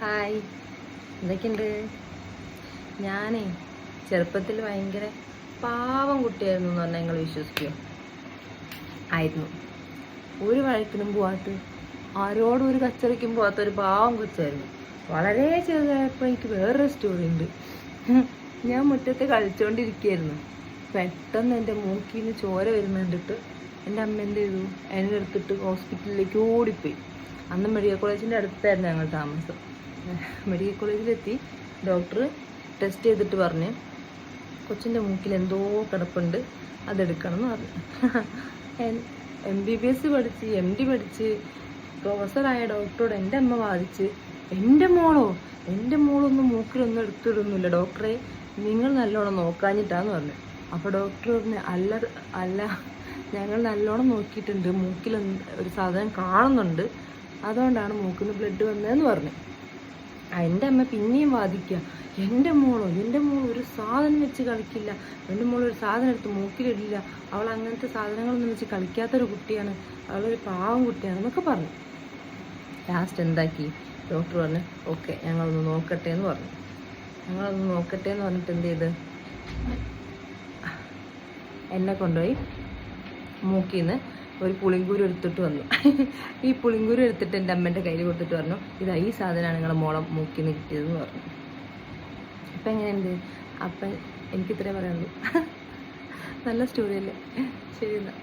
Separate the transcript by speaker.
Speaker 1: Hi, എന്തൊക്കെയുണ്ട്? ഞാനേ ചെറുപ്പത്തിൽ ഭയങ്കര പാവം കുട്ടിയായിരുന്നു എന്ന് പറഞ്ഞാൽ നിങ്ങൾ വിശ്വസിക്കുമോ? ആയിരുന്നു. ഒരു വഴക്കിനും പോവാത്ത, ആരോടും ഒരു കച്ചറിക്കും പോവാത്ത ഒരു പാവം കൊച്ചായിരുന്നു. വളരെ ചെറുതായപ്പോൾ എനിക്ക് വേറൊരു സ്റ്റോറി ഉണ്ട്. ഞാൻ മുറ്റത്ത് കളിച്ചുകൊണ്ടിരിക്കുകയായിരുന്നു. പെട്ടെന്ന് എൻ്റെ മൂക്കിൽ നിന്ന് ചോര വരുന്നുണ്ടിട്ട് എൻ്റെ അമ്മ എന്ത് ചെയ്തു, എന്നെ എടുത്തിട്ട് ഹോസ്പിറ്റലിലേക്ക് ഓടിപ്പോയി. അന്ന് മെഡിക്കൽ കോളേജിൻ്റെ അടുത്തായിരുന്നു ഞങ്ങൾ താമസം. മെഡിക്കൽ കോളേജിലെത്തി ഡോക്ടർ ടെസ്റ്റ് ചെയ്തിട്ട് പറഞ്ഞ് കൊച്ചിൻ്റെ മൂക്കിൽ എന്തോ കിടപ്പുണ്ട്, അതെടുക്കണം എന്ന് പറഞ്ഞു. MBBS പഠിച്ച് MD പഠിച്ച് പ്രൊഫസറായ ഡോക്ടറോട് എൻ്റെ അമ്മ വാദിച്ച് എൻ്റെ മോളൊന്നും മൂക്കിലൊന്നും എടുത്തിടുന്നില്ല ഡോക്ടറെ, നിങ്ങൾ നല്ലോണം നോക്കാഞ്ഞിട്ടാന്ന് പറഞ്ഞു. അപ്പോൾ ഡോക്ടർ പറഞ്ഞു അല്ല ഞങ്ങൾ നല്ലോണം നോക്കിയിട്ടുണ്ട്, മൂക്കിൽ ഒരു സാധനം കാണുന്നുണ്ട്, അതുകൊണ്ടാണ് മൂക്കിൽ നിന്ന് ബ്ലഡ് വന്നതെന്ന് പറഞ്ഞു. എൻ്റെ അമ്മ പിന്നെയും വാദിക്കുക, എൻ്റെ മോൾ ഒരു സാധനം വെച്ച് കളിക്കില്ല, എൻ്റെ മോൾ ഒരു സാധനം എടുത്ത് മൂക്കിലിടില്ല, അവൾ അങ്ങനത്തെ സാധനങ്ങളൊന്നും വെച്ച് കളിക്കാത്തൊരു കുട്ടിയാണ്, അവളൊരു പാവം കുട്ടിയാണെന്നൊക്കെ പറഞ്ഞു. ലാസ്റ്റ് എന്താക്കി, ഡോക്ടർ പറഞ്ഞു ഓക്കെ ഞങ്ങളൊന്ന് നോക്കട്ടെ എന്ന് പറഞ്ഞു. പറഞ്ഞിട്ട് എന്ത് ചെയ്ത് എന്നെ കൊണ്ടുപോയി മൂക്കിൽ നിന്ന് ഒരു പുളിങ്കൂര് എടുത്തിട്ട് വന്നു. ഈ പുളിങ്കൂര് എടുത്തിട്ട് എൻ്റെ അമ്മേൻ്റെ കയ്യിൽ കൊടുത്തിട്ട് പറഞ്ഞു, ഇതാ ഈ സാധനമാണ് നിങ്ങളെ മോളെ മൂക്കിൽ നിന്ന് കിട്ടിയതെന്ന് പറഞ്ഞു. അപ്പം എങ്ങനെയുണ്ട്? അപ്പം എനിക്കിത്രേ പറയാനുള്ളൂ. നല്ല സ്റ്റോറിയല്ലേ? ശരി എന്നാൽ.